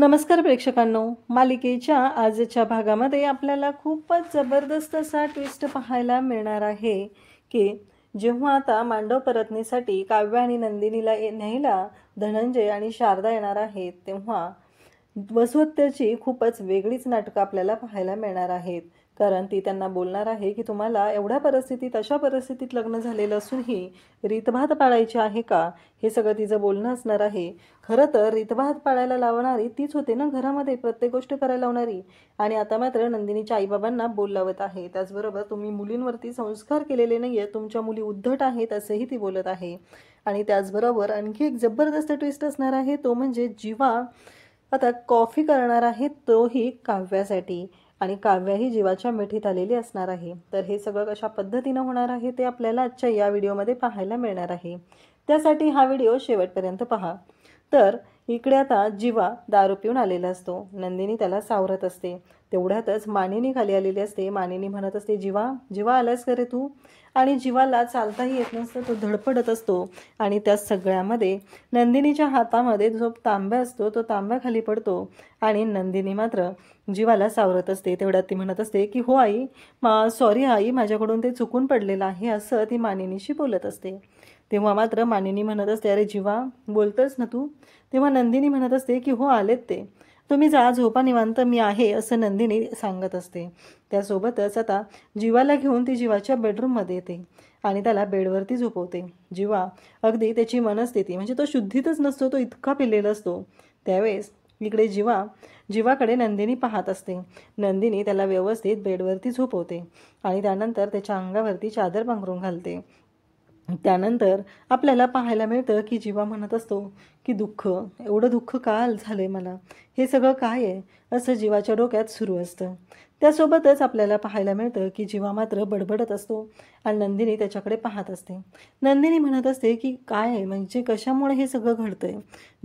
नमस्कार प्रेक्षकांनो, मालिकेच्या आजच्या भागामध्ये आपल्याला खूपच जबरदस्त असा ट्विस्ट पाहायला मिळणार आहे की जेव्हा आता मांडव परतण्यासाठी काव्य आणि नंदिनीला न्यायला धनंजय आणि शारदा येणार आहेत, तेव्हा वसुहत्याची खूपच वेगळीच नाटकं आपल्याला पाहायला मिळणार आहेत. कारण ती त्यांना बोलणार आहे की तुम्हाला एवढ्या परिस्थितीत, अशा परिस्थितीत लग्न झालेलं असूनही रीतभात पाळायची आहे का, हे सगळं तिचं बोलणं असणार आहे. खरं तर रीतभात पाळायला लावणारी तीच होते ना घरामध्ये, प्रत्येक गोष्ट करायला लावणारी. आणि आता मात्र नंदिनीच्या आईबाबांना बोल लावत आहे. त्याचबरोबर तुम्ही मुलींवरती संस्कार केलेले नाही आहे, तुमच्या मुली उद्धट आहेत असंही ती बोलत आहे. आणि त्याचबरोबर आणखी एक जबरदस्त ट्विस्ट असणार आहे, तो म्हणजे जीवा आता कॉफी करणार आहे, तोही काव्यासाठी. आणि काव्य ही जीवाच्या मिठीत आलेली असणार आहे. तर हे सगळं कशा पद्धतीनं होणार आहे ते आपल्याला आजच्या या व्हिडिओमध्ये पाहायला मिळणार आहे. त्यासाठी हा व्हिडिओ शेवटपर्यंत पहा. तर इकडे आता जीवा दारू पिऊन आलेला असतो. नंदिनी त्याला सावरत असते. तेवढ्यातच मानिनी खाली आलेली असते. मानिनी म्हणत असते, जीवा जीवा आलास का रे तू? आणि जीवाला चालताही येत नसतं, तो धडपडत असतो. आणि त्या सगळ्यामध्ये नंदिनीच्या हातामध्ये जो तांब्या असतो तो तांब्या खाली पडतो. आणि नंदिनी मात्र जीवाला सावरत असते. तेवढ्यात ती म्हणत असते की हो आई, सॉरी आई, माझ्याकडून ते चुकून पडलेलं आहे, असं ती मानिनीशी बोलत असते. तेव्हा मात्र मानिनी म्हणत असते, अरे जीवा बोलतोस ना तू? तेव्हा नंदिनी म्हणत असते की हो आलेत ते, तुम्ही जा झोपा निवांत, मी आहे, असं नंदिनी सांगत असते. त्यासोबतच आता जीवाला घेऊन ती जीवाच्या बेडरूममध्ये येते आणि त्याला बेडवरती झोपवते. जीवा अगदी त्याची मनस्थिती, म्हणजे तो शुद्धीतच नसतो, तो इतका पिलेला असतो. त्यावेळेस इकडे जीवाकडे नंदिनी पाहत असते. नंदिनी त्याला व्यवस्थित बेडवरती झोपवते आणि त्यानंतर त्याच्या अंगावरती चादर पांघरून घालते. त्यानंतर आपल्याला पाहायला मिळतं की जीवा म्हणत असतो की दुःख, एवढं दुःख का झालंय मला, हे सगळं काय आहे, असं जीवाच्या डोक्यात सुरू असतं. त्यासोबतच आपल्याला पाहायला मिळतं की जीवा मात्र बडबडत असतो आणि नंदिनी त्याच्याकडे पाहत असते. नंदिनी म्हणत असते की काय आहे, म्हणजे कशामुळे हे सगळं घडतंय,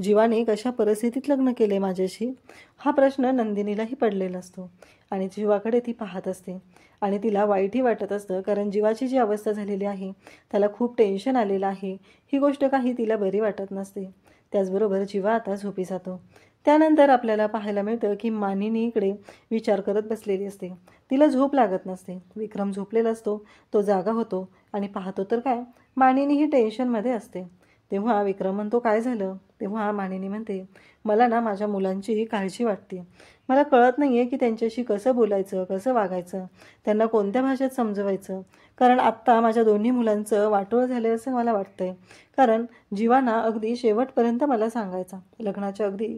जीवाने कशा परिस्थितीत लग्न केले माझ्याशी, हा प्रश्न नंदिनीलाही पडलेला असतो. आणि जीवाकडे ती पाहत असते आणि तिला वाईटही वाटत असतं, कारण जीवाची जी अवस्था झालेली आहे, त्याला खूप टेन्शन आलेलं आहे, ही गोष्ट काही तिला बरी वाटत नसते. त्याचबरोबर जीवा आता झोपी जातो. त्यानंतर आपल्याला पाहायला मिळतं की मानिनी इकडे विचार करत बसलेली असते. तिला झोप लागत नसते. विक्रम झोपलेला असतो, तो जागा होतो आणि पाहतो तर काय, मानिनी ही टेन्शनमध्ये असते. तेव्हा विक्रम म्हणतो, काय झालं? तेव्हा मानिनी म्हणते, मला ना माझ्या मुलांची काळजी वाटते. मला कळत नाही आहे की त्यांच्याशी कसं बोलायचं, कसं वागायचं, त्यांना कोणत्या भाषेत समजवायचं. कारण आत्ता माझ्या दोन्ही मुलांचं वाटोळं झालं असं मला वाटतंय. कारण जीवाना अगदी शेवटपर्यंत मला सांगायचा, लग्नाच्या अगदी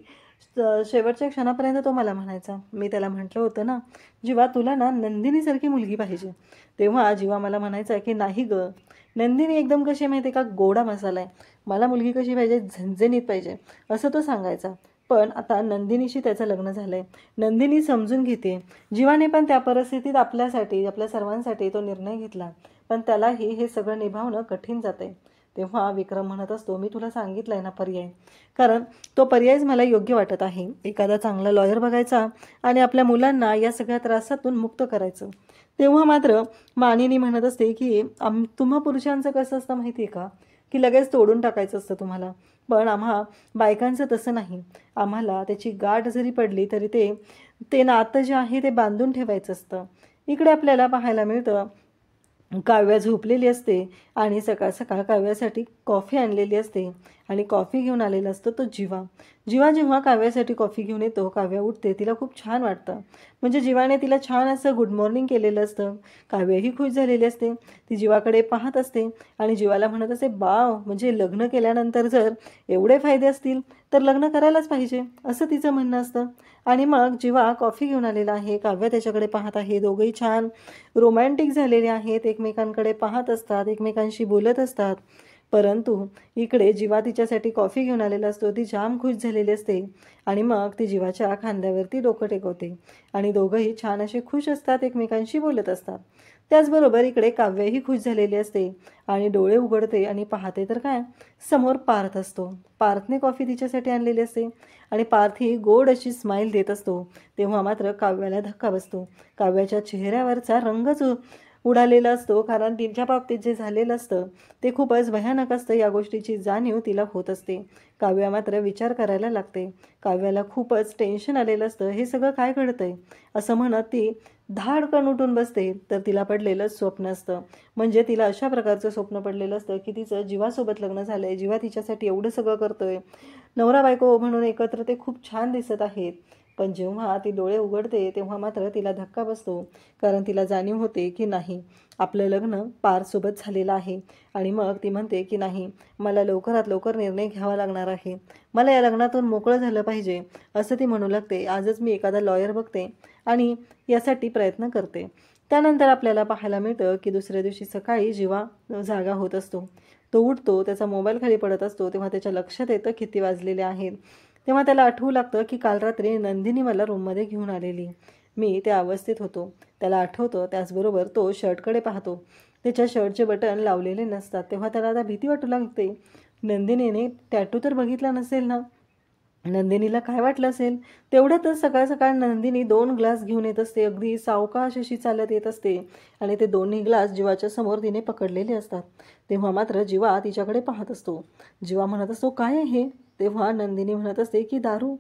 शेवटच्या क्षणापर्यंत तो मला म्हणायचा, मी त्याला म्हटलं होतं ना, जीवा तुला ना नंदिनीसारखी मुलगी पाहिजे. तेव्हा जीवा मला म्हणायचा की नाही गं, नंदिनी एकदम कशी माहिती आहे का, गोडा मसाला आहे, मला मुलगी कशी पाहिजे, झणझणीत पाहिजे, असं तो सांगायचा. पण आता नंदिनीशी त्याचं लग्न झालं आहे. नंदिनी समजून घेते. जीवाने पण त्या परिस्थितीत आपल्यासाठी, आपल्या सर्वांसाठी तो निर्णय घेतला, पण त्यालाही हे सगळं निभावणं कठीण जातं आहे. तेव्हा विक्रम म्हणत असतो, मी तुला सांगितलं आहे ना पर्याय, कारण तो पर्यायच मला योग्य वाटत आहे. एखादा चांगला लॉयर बघायचा आणि आपल्या मुलांना या सगळ्या त्रासातून मुक्त करायचं. तेव्हा मात्र मानिनी म्हणत असते की तुम्हा पुरुषांचं कसं असतं माहिती आहे का, की लगेच तोडून टाकायचं असतं तुम्हाला, पण आम्हा बायकांचं तसं नाही. आम्हाला त्याची गाठ जरी पडली तरी ते नातं जे आहे ते बांधून ठेवायचं असतं. इकडे आपल्याला पाहायला मिळतं काव्या झोपलेली असते आणि सकाळ सकाळ काव्यासाठी कॉफी आणलेली असते आणि कॉफी घेऊन आलेला असतो तो जीवा. जेव्हा काव्यासाठी कॉफी घेऊन येतो, काव्या उठते, तिला खूप छान वाटतं, म्हणजे जीवाने तिला छान असं गुड मॉर्निंग केलेलं असतं. काव्याही खुश झालेली असते. ती जीवाकडे पाहत असते आणि जीवाला म्हणत असते, बाव, म्हणजे लग्न केल्यानंतर जर एवढे फायदे असतील तर लग्न करायलाच पाहिजे, असं तिचं म्हणणं असतं. आणि मग जीवा कॉफी घेऊन आलेला आहे, काव्या त्याच्याकडे पाहत आहे, दोघंही छान रोमॅन्टिक झालेले आहेत, एकमेकांकडे पाहत असतात, एकमेकांशी बोलत असतात. परंतु इकडे जीवा तिच्यासाठी कॉफी घेऊन आलेला असतो, ती जाम खुश झालेली असते आणि मग ती जीवाच्या खांद्यावरती डोकं टेकवते आणि दोघंही छान असे खुश असतात, एकमेकांशी बोलत असतात. त्याचबरोबर इकडे काव्यही खुश झालेली असते आणि डोळे उघडते आणि पाहते तर काय, समोर पार्थ असतो. पार्थने कॉफी तिच्यासाठी आणलेली असते आणि पार्थही गोड अशी स्माईल देत असतो. तेव्हा मात्र काव्याला धक्का बसतो. काव्याच्या चेहऱ्यावरचा रंगच उडालेला असतो, कारण तिच्या बाबतीत जे झालेलं असतं ते खूपच भयानक असतं. या गोष्टीची जाणीव तिला होत असते. काव्या मात्र विचार करायला लागते. काव्याला खूपच टेन्शन आलेलं असतं. हे सगळं काय घडतंय असं म्हणत ती धाडकन उठून बसते. तर तिला पडलेलं स्वप्न असतं. म्हणजे तिला अशा प्रकारचं स्वप्न पडलेलं असतं की तिचं जीवासोबत लग्न झालंय, जीवा तिच्यासाठी एवढं सगळं करतोय, नवरा बायको म्हणून एकत्र ते खूप छान दिसत आहेत. पण जेव्हा ती डोळे उघडते तेव्हा मात्र तिला धक्का बसतो. कारण तिला जाणीव होते की नाही, आपलं लग्न पारसोबत झालेलं आहे. आणि मग ती म्हणते की नाही, मला लवकरात लवकर निर्णय घ्यावा लागणार आहे, मला या लग्नातून मोकळं झालं पाहिजे असं ती म्हणू लागते. आजच मी एखादा लॉयर बघते आणि यासाठी प्रयत्न करते. त्यानंतर आपल्याला पाहायला मिळतं की दुसऱ्या दिवशी सकाळी जीवा जागा होत असतो. तो उठतो, त्याचा मोबाईल खाली पडत असतो. तेव्हा त्याच्या लक्षात येतं किती वाजलेले आहेत. तेव्हा त्याला आठवू लागतं की काल रात्री नंदिनी मला रूममध्ये घेऊन आलेली, मी त्या अवस्थेत होतो. त्याला आठवतं. त्याचबरोबर तो शर्टकडे पाहतो. त्याच्या शर्टचे बटन लावलेले नसतात. तेव्हा त्याला आता भीती वाटू लागते. नंदिनीने टॅटू तर बघितला नसेल ना, नंदिनीला काय वाटलं असेल. तेवढ्यातच सकाळ सकाळ नंदिनी 2 ग्लास घेऊन येत असते. अगदी सावकाश अशी चालत येत असते आणि ते दोन्ही ग्लास जीवाच्या समोर तिने पकडलेले असतात. तेव्हा मात्र जीवा तिच्याकडे पाहत असतो. जीवा म्हणत असतो, काय आहे हे? तेव्हा नंदिनी म्हणत असते की दारू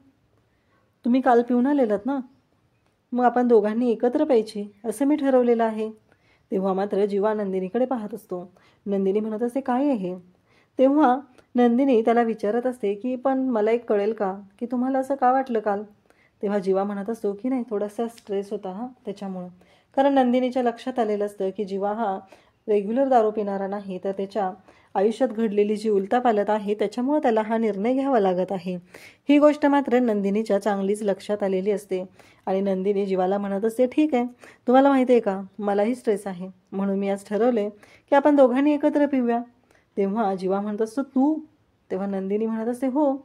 तुम्ही काल पिऊन आलेलात ना, मग आपण दोघांनी एकत्र प्यायची असं मी ठरवलेलं आहे. तेव्हा मात्र जीवा नंदिनीकडे पाहत असतो. नंदिनी म्हणत असते, काय आहे? तेव्हा नंदिनी त्याला विचारत असते की पण मला एक कळेल का की तुम्हाला असं का वाटलं काल? तेव्हा जीवा म्हणत असतो की नाही, थोडासा स्ट्रेस होता त्याच्यामुळं. कारण नंदिनीच्या लक्षात आलेलं असतं की जीवा हा रेग्युलर दारू पिणारा नाही, तर त्याच्या आयुष्यात घडलेली जी उलथापालथ आहे त्याच्यामुळे त्याला हा निर्णय घ्यावा लागत आहे. ही गोष्ट मात्र नंदिनीच्या चांगलीच लक्षात आलेली असते. आणि नंदिनी जीवाला म्हणत असते, ठीक आहे, तुम्हाला माहिती आहे का, मलाही स्ट्रेस आहे, म्हणून मी आज ठरवले की आपण दोघांनी एकत्र पिऊया. तेव्हा जीवा म्हणत असतो, तू? तेव्हा नंदिनी म्हणत असते, हो,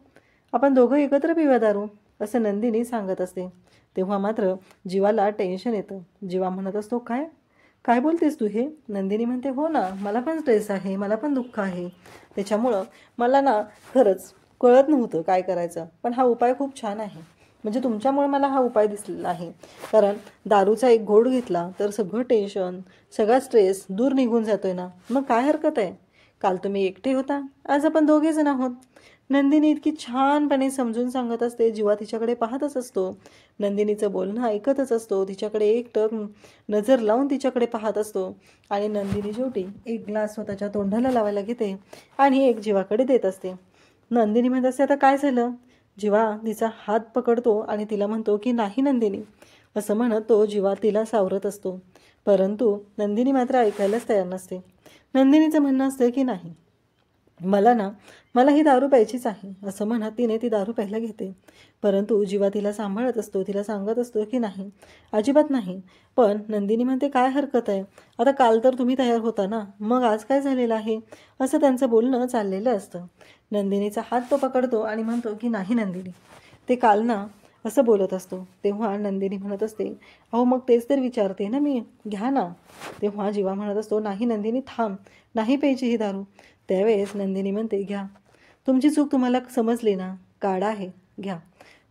आपण दोघं एकत्र पिऊया दारू असं नंदिनी सांगत असते. तेव्हा मात्र जीवाला टेन्शन येतं. जीवा म्हणत असतो, काय काय बोलतेस तू हे? नंदिनी म्हणते, हो ना, मला पण स्ट्रेस आहे, मला पण दुःख आहे, त्याच्यामुळं मला ना खरंच कळत नव्हतं काय करायचं, पण हा उपाय खूप छान आहे. म्हणजे तुमच्यामुळे मला हा उपाय दिसलेला आहे. कारण दारूचा एक घोट घेतला तर सगळं टेन्शन, सगळा स्ट्रेस दूर निघून जातोय ना, मग काय हरकत आहे. काल तुम्ही एकटे होता, आज आपण दोघे जण आहोत. नंदिनी इतकी छानपणे समजून सांगत असते. जीवा तिच्याकडे पाहतच असतो. नंदिनीचं बोलणं ऐकतच असतो. तिच्याकडे एकटक नजर लावून तिच्याकडे पाहत असतो. आणि नंदिनी शेवटी एक ग्लास स्वतःच्या तोंडाला लावायला घेते आणि एक जीवाकडे देत असते. नंदिनी म्हणत असते, आता काय झालं? जीवा तिचा हात पकडतो आणि तिला म्हणतो की नाही नंदिनी, असं म्हणत तो जीवा तिला सावरत असतो. परंतु नंदिनी मात्र ऐकायलाच तयार नसते. नंदिनीचं म्हणणं असतं की नाही, मला ही दारू प्यायचीच आहे असं म्हणत तिने ती दारू प्यायला घेते. परंतु जीवा तिला सांभाळत असतो. तिला सांगत असतो की नाही, अजिबात नाही. पण नंदिनी म्हणते, काय हरकत आहे, आता काल तर तुम्ही तयार होता ना, मग आज काय झालेलं आहे, असं त्यांचं बोलणं चाललेलं असतं. नंदिनीचा हात तो पकडतो आणि म्हणतो की नाही नंदिनी, ते काल ना, असं बोलत असतो. तेव्हा नंदिनी म्हणत असते, अहो मग तेच तर विचारते ना मी, घ्या ना. तेव्हा जीवा म्हणत असतो, नाही नंदिनी थांब, नाही प्यायची ही दारू. त्यावेळेस नंदिनी म्हणते, घ्या, तुमची चूक तुम्हाला समजली ना, काढा आहे, घ्या.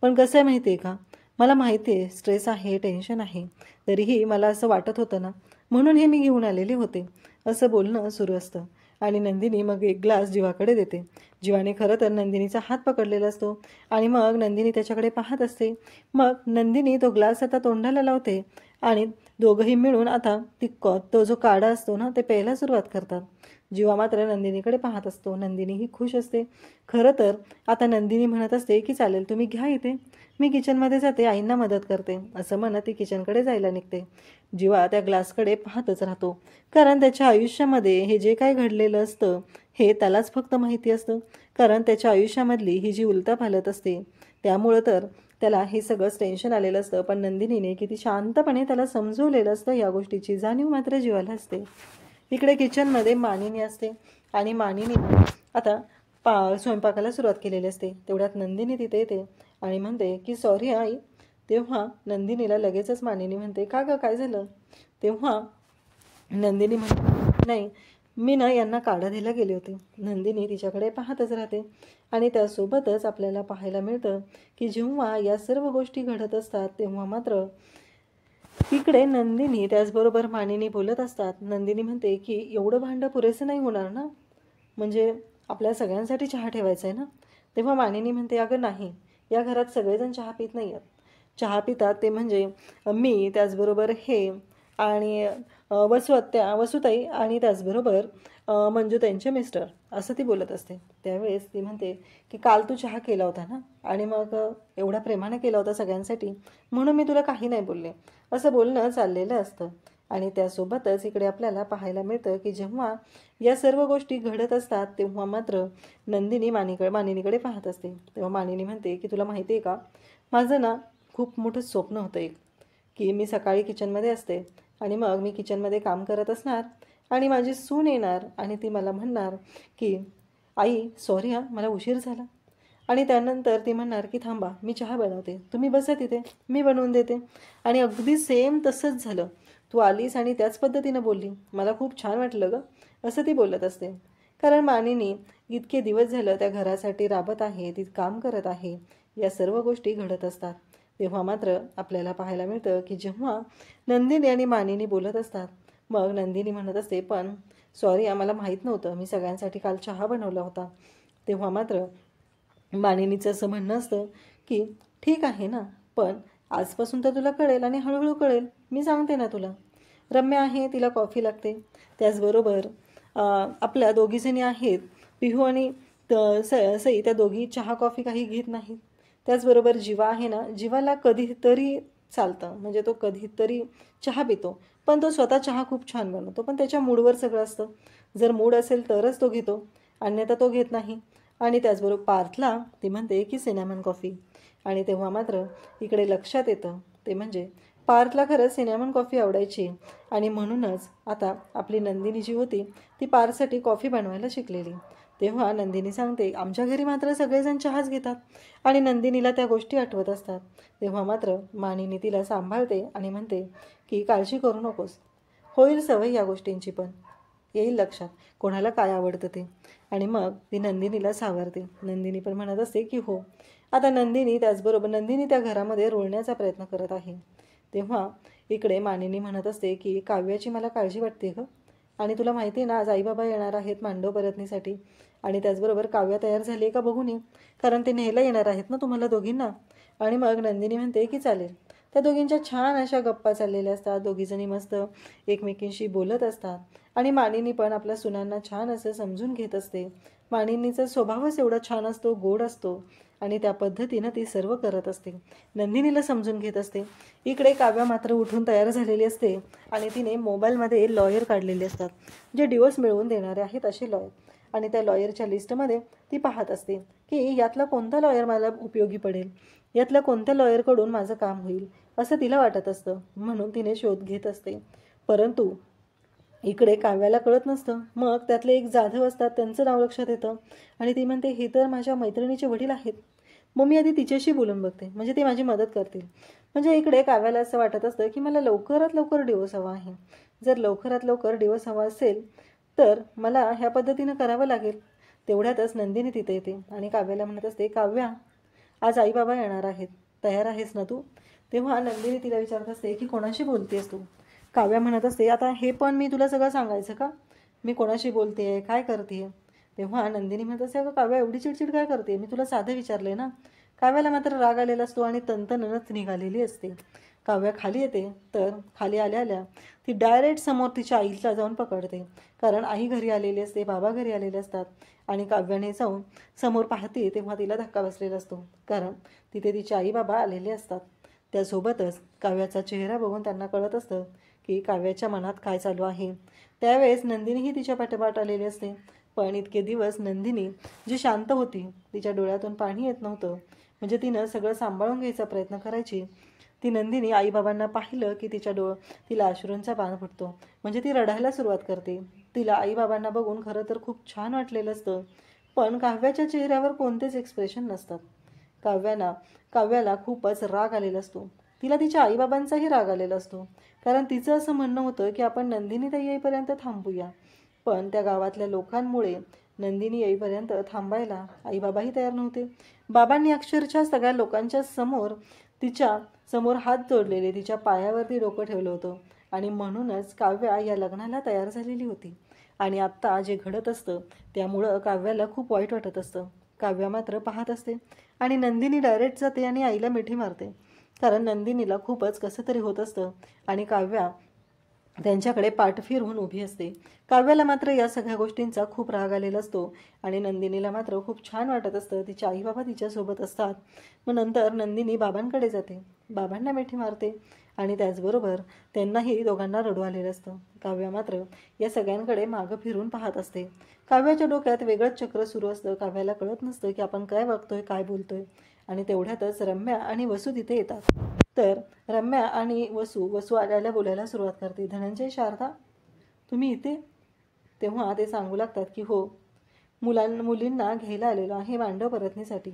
पण कसं आहे माहिती आहे का, मला माहिती आहे स्ट्रेस आहे, टेन्शन आहे, तरीही मला असं वाटत होतं ना, म्हणून हे मी घेऊन आलेले होते, असं बोलणं सुरू असतं. आणि नंदिनी मग एक ग्लास जीवाकडे देते. जीवाने खरं तर नंदिनीचा हात पकडलेला असतो आणि मग नंदिनी त्याच्याकडे पाहत असते. मग नंदिनी तो ग्लास आता तोंडाला लावते आणि दोघंही मिळून आता तो जो काढा असतो ना, ते प्यायला सुरुवात करतात. जीवा मात्र नंदिनीकडे पाहत असतो. नंदिनी ही खुश असते. खरं तर आता नंदिनी म्हणत असते की चालेल, तुम्ही घ्या इथे, मी किचनमध्ये जाते, आईंना मदत करते, असं म्हणत ती किचनकडे जायला निघते. जीवा त्या ग्लासकडे पाहतच राहतो. कारण त्याच्या आयुष्यामध्ये हे जे काय घडलेलं असतं हे त्यालाच फक्त माहिती असतं. कारण त्याच्या आयुष्यामधली ही जी उलथापालथ असते त्यामुळं तर त्याला हे सगळंच टेन्शन आलेलं असतं. पण नंदिनीने किती शांतपणे त्याला समजवलेलं असतं, या गोष्टीची जाणीव मात्र जीवाला असते. इकडे किचनमध्ये मानिनी असते आणि मानिनी आता स्वयंपाकाला सुरुवात केलेली असते. तेवढ्यात नंदिनी तिथे येते आणि म्हणते की सॉरी आई. तेव्हा नंदिनीला लगेचच मानिनी म्हणते, का गं काय झालं? तेव्हा नंदिनी म्हणते, नाही, मी ना यांना काढा द्यायला गेले होते. नंदिनी तिच्याकडे पाहतच राहते. आणि त्यासोबतच आपल्याला पाहायला मिळतं की जेव्हा या सर्व गोष्टी घडत असतात तेव्हा मात्र इकडे नंदिनी त्याचबरोबर मानिनी बोलत असतात. नंदिनी म्हणते की एवढं भांडं पुरेसं नाही होणार ना, म्हणजे आपल्या सगळ्यांसाठी चहा ठेवायचा आहे ना. तेव्हा मानिनी म्हणते, अगं नाही, या घरात सगळेजण चहा पित नाही आहेत. चहा पितात ते म्हणजे मी, त्याचबरोबर हे आणि वसुताई आणि त्याचबरोबर मंजू त्यांचे मिस्टर, असं ती बोलत असते. त्यावेळेस ती म्हणते की काल तू चहा केला होता ना, आणि मग एवढ्या प्रेमाने केला होता सगळ्यांसाठी, म्हणून मी तुला काही नाही बोलले, असं बोलणं चाललेलं असतं. आणि त्यासोबतच इकडे आपल्याला पाहायला मिळतं की जेव्हा या सर्व गोष्टी घडत असतात तेव्हा मात्र नंदिनी मानिनीकडे पाहत असते. तेव्हा मानिनी म्हणते की तुला माहिती आहे का, माझं ना खूप मोठं स्वप्न होतं एक, की मी सकाळी किचनमध्ये असते आणि मग मी किचनमध्ये काम करत असणार आणि माझी सून येणार आणि ती मला म्हणणार की आई सॉरी हां, मला उशीर झाला. आणि त्यानंतर ती म्हणणार की थांबा, मी चहा बनवते, तुम्ही बसा तिथे, मी बनवून देते. आणि अगदी सेम तसंच झालं. तू आलीस आणि त्याच पद्धतीनं बोलली, मला खूप छान वाटलं गं, असं ती बोलत असते. कारण मानिनी इतके दिवस झालं त्या घरासाठी राबत आहे, ती काम करत आहे, या सर्व गोष्टी घडत असतात. तेव्हा मात्र आपल्याला पाहायला मिळतं की जेव्हा नंदिनी आणि मानिनी बोलत असतात, मग नंदिनी म्हणत असते, पण सॉरी आम्हाला माहीत नव्हतं, मी सगळ्यांसाठी काल चहा बनवला होता. तेव्हा मात्र मानिनीचं असं म्हणणं असतं की ठीक आहे ना, पण आजपासून तर तुला कळेल आणि हळूहळू कळेल, मी सांगते ना तुला. रम्या आहे, तिला कॉफी लागते. त्याचबरोबर आपल्या दोघीजणी आहेत, पिहू आणि सई, त्या दोघी चहा कॉफी काही घेत नाहीत. त्याचबरोबर जीवा आहे ना, जीवाला कधीतरी चालतं, म्हणजे तो कधीतरी चहा पितो, पण तो स्वतः चहा खूप छान बनवतो, पण त्याच्या मूडवर सगळं असतं. जर मूड असेल तरच तो घेतो, अन्यथा तो घेत नाही. आणि त्याचबरोबर पार्थला ती म्हणते की सिनेमन कॉफी. आणि तेव्हा मात्र इकडे लक्षात येतं ते म्हणजे पार्थला खरंच सिनेमन कॉफी आवडायची, आणि म्हणूनच आता आपली नंदिनी जी होती ती पार्थसाठी कॉफी बनवायला शिकलेली. तेव्हा नंदिनी सांगते, आमच्या घरी मात्र सगळेजण चहाच घेतात, आणि नंदिनीला त्या गोष्टी आठवत असतात. तेव्हा मात्र मानिनी तिला सांभाळते आणि म्हणते की काळजी करू नकोस, होईल सवय या गोष्टींची, पण येईल लक्षात कोणाला काय आवडतं ते. आणि मग ती नंदिनीला सावरते. नंदिनी पण म्हणत असते की हो. आता नंदिनी त्याचबरोबर नंदिनी त्या घरामध्ये रुळण्याचा प्रयत्न करत आहे. तेव्हा इकडे मानिनी म्हणत असते की काव्याची मला काळजी वाटते गं, आणि तुला माहिती आहे ना, आज आईबाबा येणार आहेत मांडव परतनीसाठी, आणि त्याचबरोबर काव्या तयार झाली आहे का बघून ये, कारण ते न्यायला येणार आहेत ना तुम्हाला दोघींना. आणि मग नंदिनी म्हणते की चालेल. त्या दोघींच्या छान अशा गप्पा चाललेल्या असतात, दोघीजणी मस्त एकमेकींशी बोलत असतात, आणि मानिनी पण आपल्या सुनांना छान असं समजून घेत असते. मानिनीचा स्वभावच एवढा छान असतो, गोड असतो, आणि त्या पद्धतीनं ती सर्व करत असते, नंदिनीला समजून घेत असते. इकडे काव्या मात्र उठून तयार झालेली असते, आणि तिने मोबाईलमध्ये लॉयर काढलेले असतात, जे डिवोर्स मिळवून देणारे आहेत असे लॉयर. आणि त्या लॉयरच्या लिस्टमध्ये ती पाहत असते की यातला कोणता लॉयर मला उपयोगी पडेल, यातल्या कोणत्या लॉयरकडून माझं काम होईल, असं तिला वाटत असतं. म्हणून तिने शोध घेत असते. परंतु इकडे काव्याला कळत नसतं. मग त्यातले एक जाधव असतात, त्यांचं नाव लक्षात येतं, आणि ती म्हणते हे तर माझ्या मैत्रिणीचे वडील आहेत, मग मी आधी तिच्याशी बोलून बघते, म्हणजे ते माझी मदत करतील. म्हणजे इकडे काव्याला असं वाटत असतं की मला लवकरात लवकर डिवोर्स हवा आहे. जर लवकरात लवकर डिवोर्स हवा असेल तर मला ह्या पद्धतीनं करावं लागेल. तेवढ्यातच नंदिनी तिथे येते आणि काव्याला म्हणत असते, काव्या आज आई बाबा येणार आहेत, तयार आहेस ना तू. तेव्हा नंदिनी तिला विचारत असते की कोणाशी बोलतेस तू. काव्या म्हणत असते, आता हे पण मी तुला सगळं सांगायचं का, मी कोणाशी बोलते, काय करते. तेव्हा नंदिनी म्हणत असते, अगं काव्या एवढी चिडचिड काय करते, मी तुला साधं विचारले ना. काव्याला मात्र राग आलेला असतो आणि तंतनच निघालेली असते. काव्या खाली येते, तर खाली आल्या आल्या ती डायरेक्ट समोर तिच्या आईला जाऊन पकडते, कारण आई घरी आलेली असते, बाबा घरी आलेले असतात. आणि काव्याने जाऊन समोर पाहते तेव्हा तिला धक्का बसलेला असतो, कारण तिथे तिचे आई बाबा आलेले असतात. त्यासोबतच काव्याचा चेहरा बघून त्यांना कळत असतं की काव्याच्या मनात काय चालू आहे. त्यावेळेस नंदिनीही तिच्या पाठोपाठ आलेली असते, पण इतके दिवस नंदिनी जी शांत होती, तिच्या डोळ्यातून पाणी येत नव्हतं, म्हणजे तिनं सगळं सांभाळून घ्यायचा प्रयत्न करायची. ती नंदिनी आईबाबांना पाहिलं की तिला अश्रूंचा बाण फुटतो, म्हणजे ती रडायला सुरुवात करते. तिला आईबाबांना बघून खरं तर खूप छान वाटलेलं असतं, पण काव्याच्या चेहऱ्यावर कोणतेच एक्सप्रेशन नसतात. काव्याला खूपच राग आलेला असतो. तिला तिच्या आईबाबांचाही राग आलेला असतो, कारण तिचं असं म्हणणं होतं की आपण नंदिनी ताई येईपर्यंत थांबूया. पण त्या गावातल्या लोकांमुळे नंदिनी येईपर्यंत थांबायला आईबाबाही तयार नव्हते. बाबांनी अक्षरशः सगळ्या लोकांच्या समोर तिच्या समोर हात जोडलेले तिच्या पायावरती डोकं ठेवलं होतं आणि म्हणूनच काव्या या लग्नाला तयार झालेली होती. आणि आत्ता जे घडत असतं त्यामुळं काव्याला खूप वाईट वाटत असतं. काव्या मात्र पाहत असते आणि नंदिनी डायरेक्ट जाते आणि आईला मिठी मारते, कारण नंदिनीला खूपच कसं तरी होत असतं आणि काव्या त्यांच्याकडे पाठ फिरवून उभी असते. काव्याला मात्र या सगळ्या गोष्टींचा खूप राग आलेला असतो आणि नंदिनीला मात्र खूप छान वाटत असतं. तिचे आई बाबा तिच्यासोबत असतात. मग नंतर नंदिनी बाबांकडे जाते, बाबांना मिठी मारते आणि त्याचबरोबर त्यांनाही दोघांना रडू आलेलं असतं. काव्या मात्र या सगळ्यांकडे मागं फिरून पाहत असते. काव्याच्या डोक्यात वेगळंच चक्र सुरू असतं. काव्याला कळत नसतं की आपण काय बघतोय, काय बोलतोय. आणि तेवढ्यातच रम्या आणि वसू तिथे येतात. तर रम्या आणि वसू आल्याला बोलायला सुरुवात करते. धनंजय, शारदा, तुम्ही इथे? तेव्हा ते सांगू लागतात की हो, मुलींना घ्यायला आलेलो आहे मांडव परतण्यासाठी.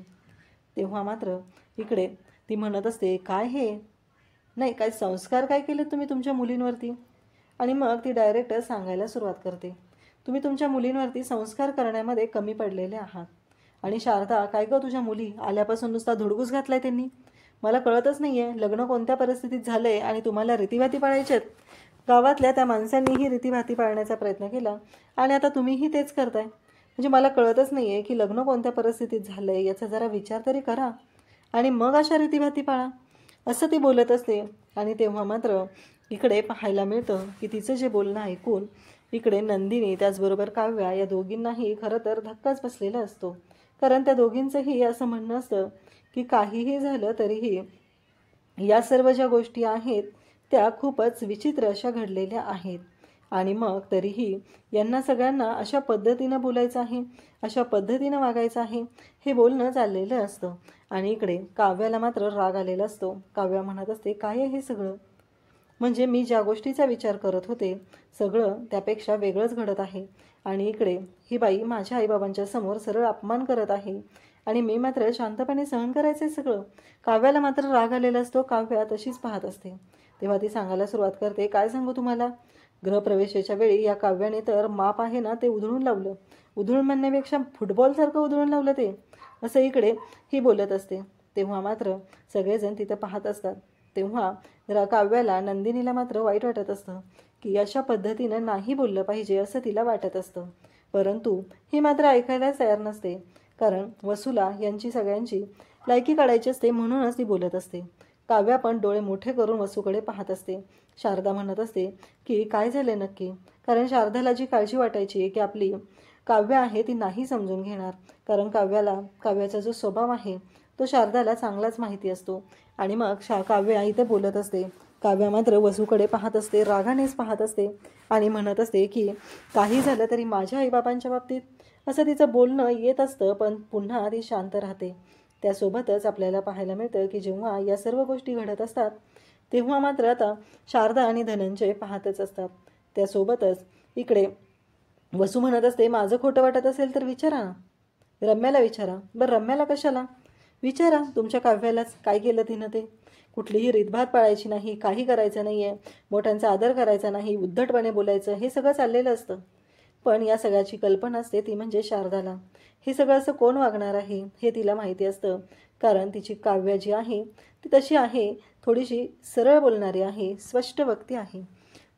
तेव्हा मात्र इकडे ती म्हणत असते, काय हे नाही, काय संस्कार काय केले तुम्ही तुमच्या मुलींवरती? आणि मग ती डायरेक्ट सांगायला सुरुवात करते, तुम्ही तुमच्या मुलींवरती संस्कार करण्यामध्ये कमी पडलेले आहात. आणि शारदा, काय गं तुझ्या मुली आल्यापासून नुसता धुडगूस घातलाय त्यांनी. मला कळतच नाही आहे लग्न कोणत्या परिस्थितीत झालं आहे आणि तुम्हाला रीतीभाती पाळायच्यात. गावातल्या त्या माणसांनीही रीतीभाती पाळण्याचा प्रयत्न केला आणि आता तुम्हीही तेच करताय. म्हणजे मला कळतच नाही आहे की लग्न कोणत्या परिस्थितीत झालं आहे याचा जरा विचार तरी करा आणि मग अशा रीतीभाती पाळा, असं ती बोलत असते. आणि तेव्हा मात्र इकडे पाहायला मिळतं की तिचं जे बोलणं ऐकून इकडे नंदिनी त्याचबरोबर काव्या या दोघींनाही खरं तर धक्काच बसलेला असतो. कारण त्या दोघींचंही असं म्हणणं असतं की काहीही झालं तरीही या सर्व ज्या गोष्टी आहेत त्या खूपच विचित्र अशा घडलेल्या आहेत आणि मग तरीही यांना सगळ्यांना अशा पद्धतीनं बोलायचं आहे, अशा पद्धतीनं वागायचं आहे, हे बोलणं चाललेलं असतं. आणि इकडे काव्याला मात्र राग आलेला असतो. काव्या म्हणत असते, काय आहे हे सगळं? म्हणजे मी ज्या गोष्टीचा विचार करत होते सगळं त्यापेक्षा वेगळंच घडत आहे. आणि इकडे ही बाई माझ्या आईबाबांच्या समोर सरळ अपमान करत आहे आणि मी मात्र शांतपणे सहन करायचं आहे सगळं. काव्याला मात्र राग आलेला असतो. काव्या तशीच पाहत असते. तेव्हा ती सांगायला सुरुवात करते, काय सांगू तुम्हाला, गृहप्रवेशाच्या वेळी या काव्याने तर माप आहे ना ते उधळून लावलं. उधळून म्हणण्यापेक्षा फुटबॉलसारखं उधळून लावलं ते, असं इकडे ही बोलत असते. तेव्हा मात्र सगळेजण तिथं पाहत असतात. तेव्हा काव्याला नंदिनीला मात्र वाईट वाटत असतं की अशा पद्धतीनं नाही बोललं पाहिजे असं तिला वाटत असतं. परंतु ही मात्र ऐकायला तयार नसते, कारण वसूला यांची सगळ्यांची लायकी काढायची असते म्हणूनच ती बोलत असते. काव्या पण डोळे मोठे करून वसूकडे पाहत असते. शारदा म्हणत असते की काय झाले नक्की, कारण शारदाला जी काळजी वाटायची की आपली काव्य आहे ती नाही समजून घेणार, कारण काव्याचा जो स्वभाव आहे तो शारदाला चांगलाच माहिती असतो. आणि मग काव्या इथे बोलत असते. काव्या मात्र वसूकडे पाहत असते, रागानेच पाहत असते आणि म्हणत असते की काही झालं तरी माझ्या आईबाबांच्या बाबतीत, असं तिचं बोलणं येत असतं. पण पुन्हा ती शांत राहते. त्यासोबतच आपल्याला पाहायला मिळतं की जेव्हा या सर्व गोष्टी घडत असतात तेव्हा मात्र आता शारदा आणि धनंजय पाहतच असतात. त्यासोबतच इकडे वसू म्हणत असते, माझं खोटं वाटत असेल तर विचारा ना, रम्याला विचारा. बरं, रम्याला कशाला विचारा, तुमच्या काव्यालाच काय केलं तिनं ते. कुठलीही रीतभात पाळायची नाही, काही करायचं नाही आहे, मोठ्यांचा आदर करायचा नाही, उद्धटपणे बोलायचं, हे सगळं चाललेलं असतं. पण या सगळ्याची कल्पना असते ती म्हणजे शारदाला. हे सगळं असं कोण वागणार आहे हे तिला माहिती असतं, कारण तिची काव्य जी आहे ती तशी आहे, थोडीशी सरळ बोलणारी आहे, स्पष्ट वक्ती आहे.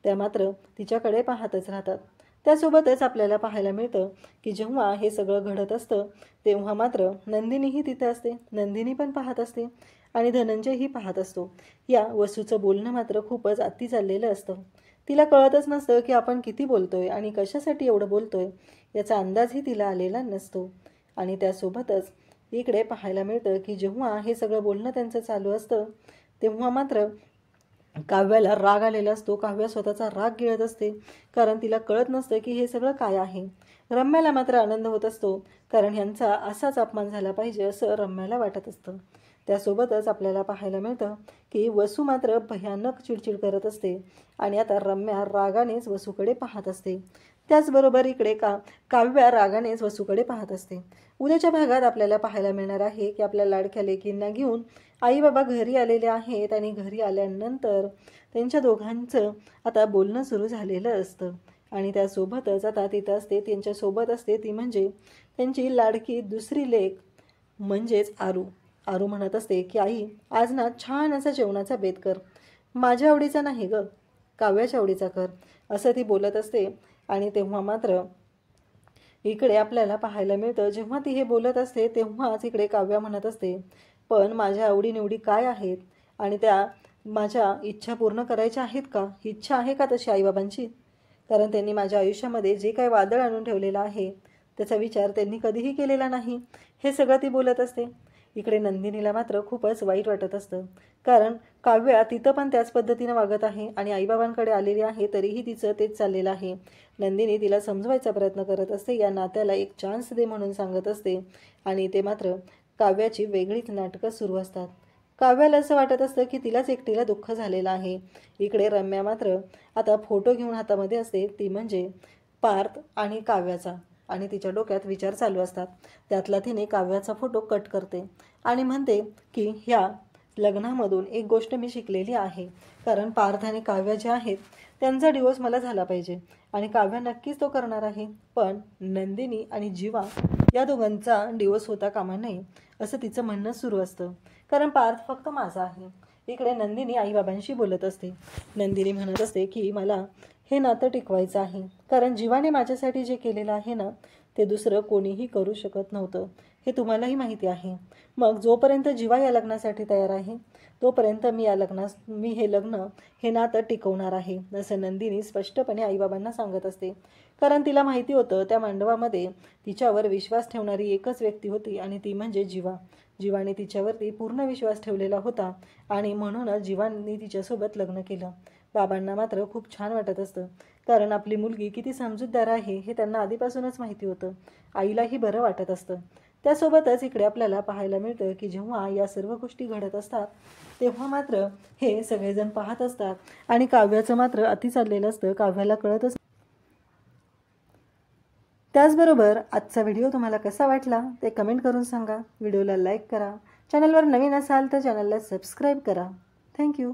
त्या मात्र तिच्याकडे पाहतच राहतात. त्यासोबतच आपल्याला पाहायला मिळतं की जेव्हा हे सगळं घडत असतं तेव्हा मात्र नंदिनीही तिथे असते. नंदिनी पण पाहत असते आणि धनंजयही पाहत असतो. या वसूचं बोलणं मात्र खूपच अति चाललेलं असतं. तिला कळतच नसतं की आपण किती बोलतोय आणि कशासाठी एवढं बोलतोय याचा अंदाजही तिला आलेला नसतो. आणि त्यासोबतच इकडे पाहायला मिळतं की जेव्हा हे सगळं बोलणं त्यांचं चालू असतं तेव्हा मात्र काव्याला राग आलेला असतो. काव्या स्वतःचा राग गिळत असते, कारण तिला कळत नसतं की हे सगळं काय आहे. रम्याला मात्र आनंद होत असतो, कारण ह्यांचा असाच अपमान झाला पाहिजे असं रम्याला वाटत असतं. त्यासोबतच आपल्याला पाहायला मिळतं की वसू मात्र भयानक चिडचिड करत असते आणि आता रम्या रागानेच वसूकडे पाहत असते. त्याचबरोबर इकडे काव्या रागानेच वसूकडे पाहत असते. उद्याच्या भागात आपल्याला पाहायला मिळणार आहे की आपल्या लाडक्या लेकींना घेऊन आई बाबा घरी आलेले आहेत आणि घरी आल्यानंतर त्यांच्या दोघांचं आता बोलणं सुरू झालेलं असतं. आणि त्यासोबतच आता तिथं असते, त्यांच्यासोबत असते ती म्हणजे त्यांची लाडकी दुसरी लेक म्हणजेच आरू. आरू म्हणत असते की आई, आज ना छान असा जेवणाचा बेत कर, माझ्या आवडीचा नाही ग, काव्याच्या आवडीचा कर, असं ती बोलत असते. आणि तेव्हा मात्र इकडे आपल्याला पाहायला मिळतं, जेव्हा ती हे बोलत असते तेव्हाच इकडे काव्या म्हणत असते, पण माझ्या आवडीनिवडी काय आहेत आणि त्या माझ्या इच्छा पूर्ण करायच्या आहेत का? इच्छा आहे का तशी आईबाबांची? कारण त्यांनी माझ्या आयुष्यामध्ये जे काही वादळ आणून ठेवलेलं आहे त्याचा विचार त्यांनी कधीही केलेला नाही, हे सगळं ती बोलत असते. इकडे नंदिनीला मात्र खूपच वाईट वाटत असतं, कारण काव्या तिथं पण त्याच पद्धतीनं वागत आहे आणि आईबाबांकडे आलेली आहे तरीही तिचं तेच चाललेलं आहे. नंदिनी तिला समजवायचा प्रयत्न करत असते, या नात्याला एक चान्स दे म्हणून सांगत असते. आणि ते मात्र काव्याची वेगळीच नाटकं सुरू असतात. काव्याला असं वाटत असतं की तिलाच एकटीला दुःख झालेलं आहे. इकडे रम्या मात्र आता फोटो घेऊन हातामध्ये असते, ती म्हणजे पार्थ आणि काव्याचा, आणि तिच्या डोक्यात विचार चालू असतात. त्यातला तिने काव्याचा फोटो कट करते आणि म्हणते की ह्या लग्नामधून एक गोष्ट मी शिकलेली आहे, कारण पार्थ आणि काव्य जे आहेत त्यांचा डिवोर्स मला झाला पाहिजे आणि काव्य नक्कीच तो करणार आहे, पण नंदिनी आणि जीवा या दोघांचा डिवोर्स होता कामा नये असं तिचं म्हणणं सुरू असतं, कारण पार्थ फक्त माझा आहे. इकडे नंदिनी आईबाबांशी बोलत असते. नंदिनी म्हणत असते की मला हे नातं टिकवायचं आहे, कारण जीवाने माझ्यासाठी जे केलेलं आहे ना ते दुसरं कोणीही करू शकत नव्हतं, हे तुम्हालाही माहिती आहे. मग जोपर्यंत जीवा या लग्नासाठी तयार आहे तोपर्यंत मी हे लग्न हे नातं टिकवणार आहे, असं नंदिनी स्पष्टपणे आईबाबांना सांगत असते. कारण तिला माहिती होतं त्या मांडवामध्ये तिच्यावर विश्वास ठेवणारी एकच व्यक्ती होती आणि ती म्हणजे जीवा. जीवाने तिच्यावरती पूर्ण विश्वास ठेवलेला होता आणि म्हणूनच जीवाने तिच्यासोबत लग्न केलं. बाबांना मात्र खूप छान वाटत असतं, कारण आपली मुलगी किती समजूतदार आहे हे त्यांना आधीपासूनच माहिती होतं. आईलाही बरं वाटत असतं. त्यासोबतच इकडे आपल्याला पाहायला मिळतं की जेव्हा या सर्व गोष्टी घडत असतात तेव्हा मात्र हे सगळेजण पाहत असतात आणि काव्याचं मात्र अति चाललेलं असतं, काव्याला कळत असतं. त्याचबरोबर आजचा व्हिडिओ तुम्हाला कसा वाटला ते कमेंट करून सांगा. व्हिडिओला लाईक करा. चॅनलवर नवीन असाल तर चॅनलला सबस्क्राईब करा. थँक्यू.